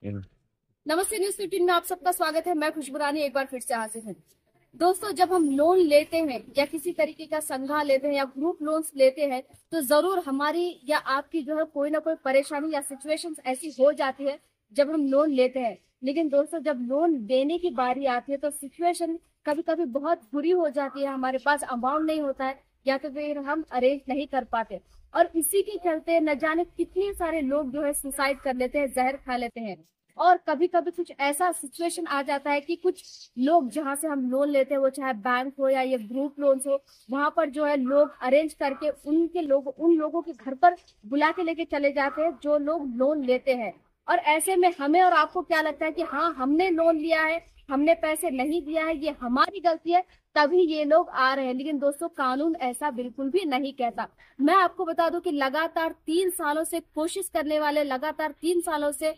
नमस्ते न्यूज 15 में आप सबका स्वागत है। मैं खुशबू रानी एक बार फिर से हाजिर हूँ। दोस्तों, जब हम लोन लेते हैं या किसी तरीके का संघा लेते हैं या ग्रुप लोन्स लेते हैं तो जरूर हमारी या आपकी जो है कोई ना कोई परेशानी या सिचुएशंस ऐसी हो जाती है जब हम लोन लेते हैं। लेकिन दोस्तों, जब लोन देने की बारी आती है तो सिचुएशन कभी कभी बहुत बुरी हो जाती है। हमारे पास अमाउंट नहीं होता है या तो फिर हम अरेंज नहीं कर पाते, और इसी के चलते न जाने कितने सारे लोग जो है सुसाइड कर लेते हैं, जहर खा लेते हैं। और कभी कभी कुछ ऐसा सिचुएशन आ जाता है कि कुछ लोग जहां से हम लोन लेते हैं, वो चाहे बैंक हो या ये ग्रुप लोन्स हो, वहां पर जो है लोग अरेंज करके उन लोगों के घर पर बुला के लेके चले जाते हैं जो लोग लोन लेते हैं। और ऐसे में हमें और आपको क्या लगता है कि हाँ, हमने लोन लिया है, हमने पैसे नहीं दिया है, ये हमारी गलती है, तभी ये लोग आ रहे हैं। लेकिन दोस्तों, कानून ऐसा बिल्कुल भी नहीं कहता। मैं आपको बता दूं कि लगातार 3 सालों से कोशिश करने वाले, लगातार 3 सालों से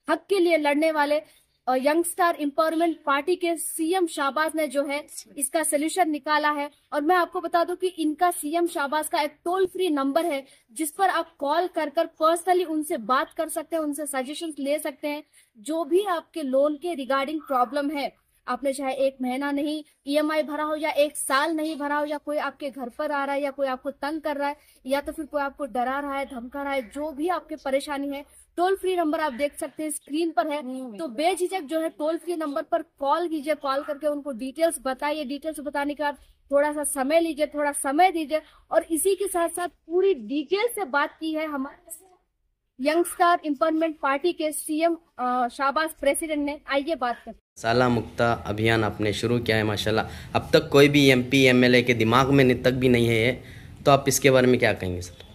हक के लिए लड़ने वाले यंगस्टर एम्पावरमेंट पार्टी के सीएम शाहबाज ने जो है इसका सोल्यूशन निकाला है। और मैं आपको बता दूं कि इनका सीएम शाहबाज का एक टोल फ्री नंबर है जिस पर आप कॉल कर पर्सनली उनसे बात कर सकते हैं, उनसे सजेशंस ले सकते हैं। जो भी आपके लोन के रिगार्डिंग प्रॉब्लम है, आपने चाहे 1 महीना नहीं ईएमआई भरा हो या 1 साल नहीं भरा हो, या कोई आपके घर पर आ रहा है या कोई आपको तंग कर रहा है या तो फिर कोई आपको डरा रहा है, धमका रहा है, जो भी आपके परेशानी है, टोल फ्री नंबर आप देख सकते हैं स्क्रीन पर है। तो बेझिझक जो है टोल फ्री नंबर पर कॉल कीजिए, कॉल करके उनको डिटेल्स बताइए। डिटेल्स बताने के बाद थोड़ा सा समय लीजिए, थोड़ा समय दीजिए। और इसी के साथ साथ पूरी डिटेल से बात की है हमारे यंगस्टर एम्पावरमेंट पार्टी के सीएम शाहबाज प्रेसिडेंट ने। आइए बात करते हैं। साला मुक्ता अभियान आपने शुरू किया है माशाल्लाह। अब तक कोई भी एमपी एमएलए के दिमाग में तक भी नहीं है ये, तो आप इसके बारे में क्या कहेंगे सर?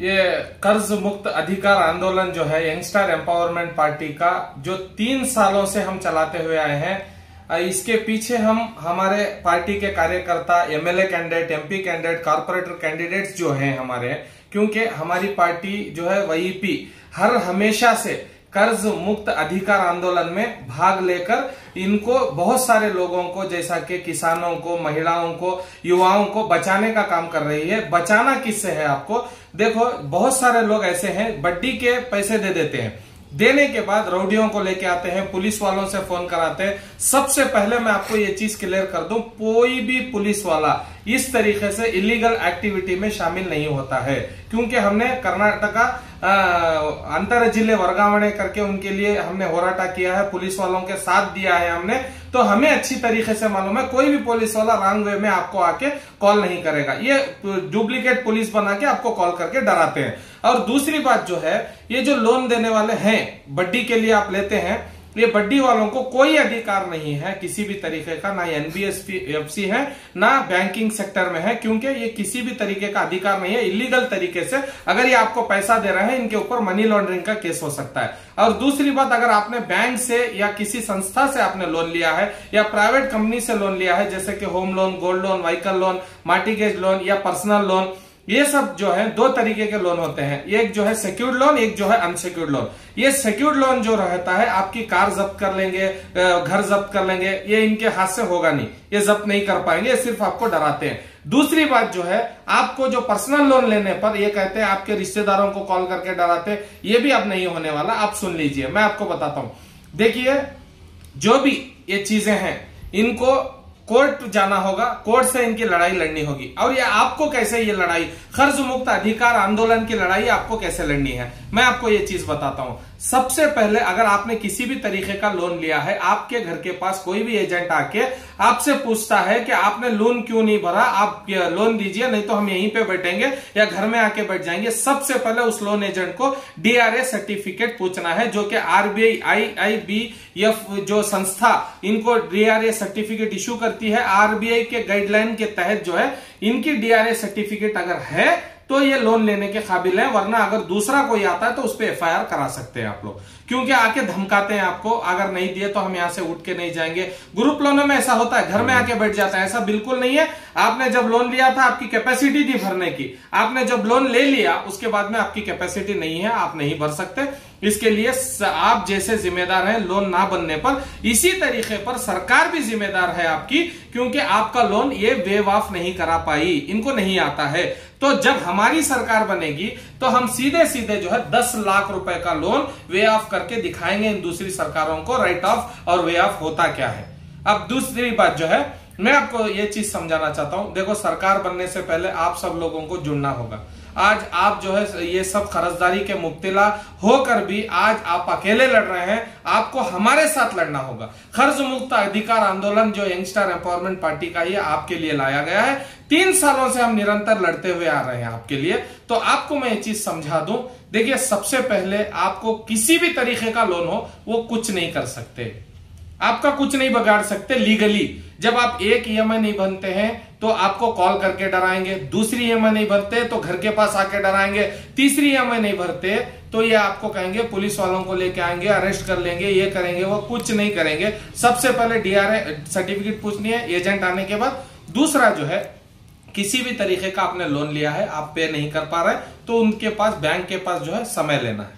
ये कर्ज मुक्त अधिकार आंदोलन जो है यंगस्टर एम्पावरमेंट पार्टी का, जो 3 सालों से हम चलाते हुए आए हैं, इसके पीछे हम हमारे पार्टी के कार्यकर्ता, MLA candidate, MP candidate, corporator candidates जो हैं हमारे, क्योंकि हमारी पार्टी जो है वीपी हर हमेशा से कर्ज मुक्त अधिकार आंदोलन में भाग लेकर इनको बहुत सारे लोगों को, जैसा कि किसानों को, महिलाओं को, युवाओं को बचाने का काम कर रही है। बचाना किससे है? आपको देखो, बहुत सारे लोग ऐसे हैं बड्डी के पैसे दे देते हैं, देने के बाद रौडियों को लेके आते हैं, पुलिस वालों से फोन कराते हैं। सबसे पहले मैं आपको ये चीज क्लियर कर दूं, कोई भी पुलिस वाला इस तरीके से इलीगल एक्टिविटी में शामिल नहीं होता है, क्योंकि हमने कर्नाटका अंतर जिले वर्गावणे करके उनके लिए हमने होराटा किया है, पुलिस वालों के साथ दिया है हमने, तो हमें अच्छी तरीके से मालूम है कोई भी पुलिस वाला रॉन्ग वे में आपको आके कॉल नहीं करेगा। ये डुप्लीकेट पुलिस बना के आपको कॉल करके डराते हैं। और दूसरी बात जो है, ये जो लोन देने वाले हैं, बड्डी के लिए आप लेते हैं, ये बड्डी वालों को कोई अधिकार नहीं है किसी भी तरीके का, ना एनबीएफसी है ना बैंकिंग सेक्टर में है, क्योंकि ये किसी भी तरीके का अधिकार नहीं है। इलीगल तरीके से अगर ये आपको पैसा दे रहे हैं, इनके ऊपर मनी लॉन्ड्रिंग का केस हो सकता है। और दूसरी बात, अगर आपने बैंक से या किसी संस्था से आपने लोन लिया है या प्राइवेट कंपनी से लोन लिया है, जैसे कि home loan, gold loan, vehicle loan, mortgage loan या पर्सनल लोन, ये सब जो है 2 तरीके के लोन होते हैं। एक जो है सिक्योर्ड लोन, एक जो है अनसिक्योर्ड लोन। ये सिक्योर्ड लोन जो रहता है, आपकी कार जब्त कर लेंगे, घर जब्त कर लेंगे, ये इनके हाथ से होगा नहीं, ये जब्त नहीं कर पाएंगे, सिर्फ आपको डराते हैं। दूसरी बात जो है, आपको जो पर्सनल लोन लेने पर ये कहते हैं आपके रिश्तेदारों को कॉल करके डराते, ये भी अब नहीं होने वाला। आप सुन लीजिए, मैं आपको बताता हूं। देखिए, जो भी ये चीजें हैं, इनको कोर्ट जाना होगा, कोर्ट से इनकी लड़ाई लड़नी होगी। और ये आपको कैसे, ये लड़ाई कर्ज मुक्त अधिकार आंदोलन की लड़ाई आपको कैसे लड़नी है, मैं आपको ये चीज बताता हूं। सबसे पहले, अगर आपने किसी भी तरीके का लोन लिया है, आपके घर के पास कोई भी एजेंट आके आपसे पूछता है कि आपने लोन क्यों नहीं भरा, आप लोन दीजिए, नहीं तो हम यहीं पे बैठेंगे या घर में आके बैठ जाएंगे। सबसे पहले उस लोन एजेंट को डीआरए सर्टिफिकेट पूछना है, जो कि आरबीआई, आईआईबीएफ जो संस्था इनको डीआरए सर्टिफिकेट इश्यू करती है, आरबीआई के गाइडलाइन के तहत जो है, इनकी डीआरए सर्टिफिकेट अगर है तो ये लोन लेने के काबिल है। वरना अगर दूसरा कोई आता है तो उस पर एफआईआर करा सकते हैं आप लोग, क्योंकि आके धमकाते हैं आपको, अगर नहीं दिए तो हम यहां से उठ के नहीं जाएंगे। ग्रुप लोनों में ऐसा होता है, घर में आके बैठ जाता है, ऐसा बिल्कुल नहीं है। आपने जब लोन लिया था, आपकी कैपेसिटी थी भरने की, आपने जब लोन ले लिया उसके बाद में आपकी कैपेसिटी नहीं है, आप नहीं भर सकते, इसके लिए आप जैसे जिम्मेदार हैं लोन ना बनने पर, इसी तरीके पर सरकार भी जिम्मेदार है आपकी, क्योंकि आपका लोन ये वेव ऑफ नहीं करा पाई, इनको नहीं आता है। तो जब हमारी सरकार बनेगी तो हम सीधे सीधे जो है 10 लाख रुपए का लोन वे ऑफ करके दिखाएंगे इन दूसरी सरकारों को राइट ऑफ और वे ऑफ होता क्या है। अब दूसरी बात जो है मैं आपको ये चीज समझाना चाहता हूं, देखो सरकार बनने से पहले आप सब लोगों को जुड़ना होगा। आज आप जो है ये सब कर्जदारी के मुब्तला होकर भी आज आप अकेले लड़ रहे हैं, आपको हमारे साथ लड़ना होगा। कर्ज मुक्त अधिकार आंदोलन जो यंगस्टर एम्पावरमेंट पार्टी का ही आपके लिए लाया गया है, 3 सालों से हम निरंतर लड़ते हुए आ रहे हैं आपके लिए। तो आपको मैं ये चीज समझा दूं, देखिए सबसे पहले आपको किसी भी तरीके का लोन हो वो कुछ नहीं कर सकते, आपका कुछ नहीं बिगाड़ सकते लीगली। जब आप एक ईएमआई नहीं भरते हैं तो आपको कॉल करके डराएंगे, दूसरी ईएमआई नहीं भरते तो घर के पास आके डराएंगे, तीसरी ईएमआई नहीं भरते तो ये आपको कहेंगे पुलिस वालों को लेके आएंगे, अरेस्ट कर लेंगे, ये करेंगे, वो कुछ नहीं करेंगे। सबसे पहले डीआरए सर्टिफिकेट पूछनी है एजेंट आने के बाद। दूसरा जो है किसी भी तरीके का आपने लोन लिया है, आप पे नहीं कर पा रहे तो उनके पास बैंक के पास जो है समय लेना है।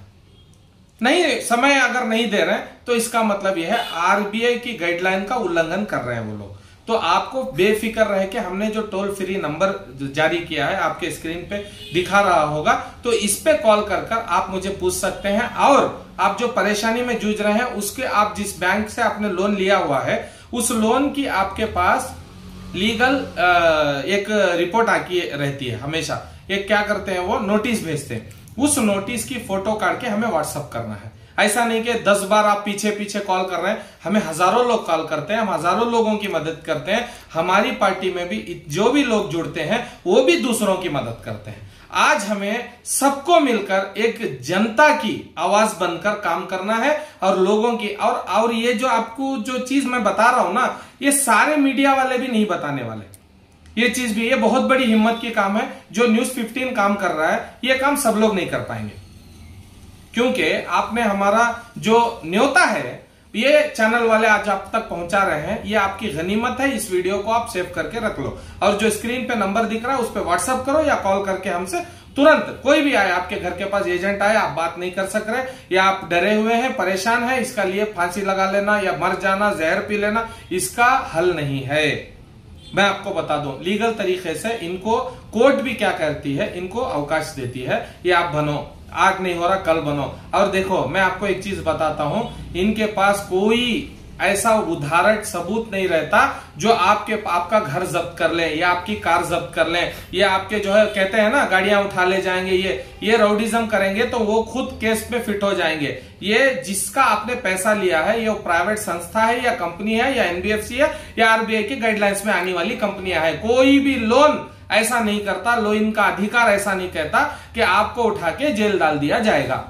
नहीं समय अगर नहीं दे रहे हैं तो इसका मतलब यह है आरबीआई की गाइडलाइन का उल्लंघन कर रहे हैं वो लोग। तो आपको बेफिक्र रहे कि हमने जो टोल फ्री नंबर जारी किया है आपके स्क्रीन पे दिखा रहा होगा, तो इस पे कॉल कर आप मुझे पूछ सकते हैं। और आप जो परेशानी में जूझ रहे हैं उसके आप जिस बैंक से आपने लोन लिया हुआ है उस लोन की आपके पास लीगल एक रिपोर्ट आकी रहती है हमेशा। एक क्या करते हैं वो नोटिस भेजते हैं, उस नोटिस की फोटो काट के हमें व्हाट्सएप करना है। ऐसा नहीं कि 10 बार आप पीछे पीछे कॉल कर रहे हैं, हमें हजारों लोग कॉल करते हैं, हम हजारों लोगों की मदद करते हैं। हमारी पार्टी में भी जो भी लोग जुड़ते हैं वो भी दूसरों की मदद करते हैं। आज हमें सबको मिलकर एक जनता की आवाज बनकर काम करना है और लोगों की और ये जो आपको जो चीज मैं बता रहा हूं ना, ये सारे मीडिया वाले भी नहीं बताने वाले। ये चीज भी ये बहुत बड़ी हिम्मत की काम है जो न्यूज़ 15 काम कर रहा है, ये काम सब लोग नहीं कर पाएंगे, क्योंकि आपने हमारा जो न्योता है ये चैनल वाले आज आप तक पहुंचा रहे हैं, ये आपकी गनीमत है। इस वीडियो को आप सेव करके रख लो और जो स्क्रीन पे नंबर दिख रहा है उस पर व्हाट्सएप करो या कॉल करके हमसे तुरंत, कोई भी आए आपके घर के पास एजेंट आए, आप बात नहीं कर सक रहे या आप डरे हुए हैं, परेशान हैं, इसका लिए फांसी लगा लेना या मर जाना, जहर पी लेना, इसका हल नहीं है। मैं आपको बता दूं लीगल तरीके से इनको कोर्ट भी क्या करती है, इनको अवकाश देती है, ये आप बनो, आज नहीं हो रहा कल बनो। और देखो मैं आपको एक चीज बताता हूं, इनके पास कोई ऐसा उदाहरण सबूत नहीं रहता जो आपका घर जब्त कर ले या आपकी कार जब्त कर ले या आपके जो है कहते हैं ना गाड़ियां उठा ले जाएंगे, ये राउडिज्म करेंगे तो वो खुद केस में फिट हो जाएंगे। ये जिसका आपने पैसा लिया है ये प्राइवेट संस्था है या कंपनी है या एनबीएफसी है या आरबीआई की गाइडलाइंस में आने वाली कंपनियां है, कोई भी लोन ऐसा नहीं करता, लोन का अधिकार ऐसा नहीं कहता कि आपको उठा के जेल डाल दिया जाएगा।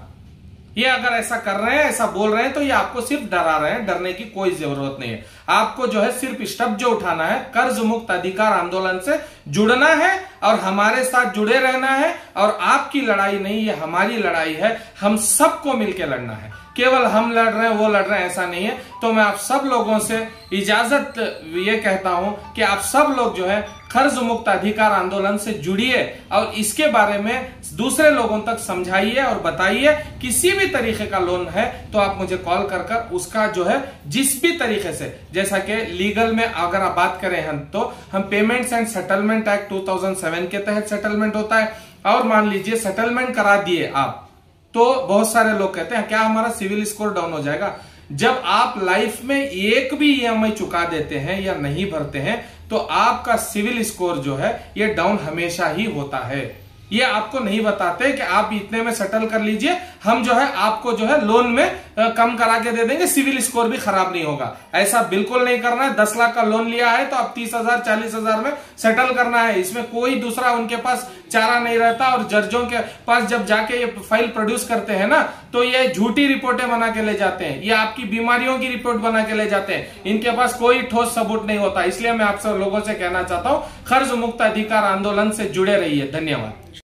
ये अगर ऐसा कर रहे हैं, ऐसा बोल रहे हैं तो ये आपको सिर्फ डरा रहे हैं, डरने की कोई जरूरत नहीं है। आपको जो है सिर्फ स्टेप जो उठाना है, कर्ज मुक्त अधिकार आंदोलन से जुड़ना है और हमारे साथ जुड़े रहना है। और आपकी लड़ाई नहीं, ये हमारी लड़ाई है, हम सबको मिलकर लड़ना है। केवल हम लड़ रहे हैं वो लड़ रहे हैं ऐसा नहीं है। तो मैं आप सब लोगों से इजाजत ये कहता हूं कि आप सब लोग जो है कर्ज मुक्त अधिकार आंदोलन से जुड़िए और इसके बारे में दूसरे लोगों तक समझाइए और बताइए। किसी भी तरीके का लोन है तो आप मुझे कॉल कर उसका जो है जिस भी तरीके से, जैसा कि लीगल में अगर आप बात करें हम तो हम पेमेंट्स एंड सेटलमेंट एक्ट 2007 के तहत सेटलमेंट होता है। और मान लीजिए सेटलमेंट करा दिए आप, तो बहुत सारे लोग कहते हैं क्या हमारा सिविल स्कोर डाउन हो जाएगा? जब आप लाइफ में एक भी ईएमआई चुका देते हैं या नहीं भरते हैं तो आपका सिविल स्कोर जो है ये डाउन हमेशा ही होता है। ये आपको नहीं बताते कि आप इतने में सेटल कर लीजिए, हम जो है आपको जो है लोन में कम करा के दे देंगे, सिविल स्कोर भी खराब नहीं होगा। ऐसा बिल्कुल नहीं करना है। 10 लाख का लोन लिया है तो आप 30,000 40,000 में सेटल करना है। इसमें कोई दूसरा उनके पास चारा नहीं रहता। और जजों के पास जब जाके ये फाइल प्रोड्यूस करते हैं ना तो ये झूठी रिपोर्टें बना के ले जाते हैं, ये आपकी बीमारियों की रिपोर्ट बना के ले जाते हैं। इनके पास कोई ठोस सबूत नहीं होता। इसलिए मैं आप सब लोगों से कहना चाहता हूं कर्ज मुक्त अधिकार आंदोलन से जुड़े रहिए। धन्यवाद।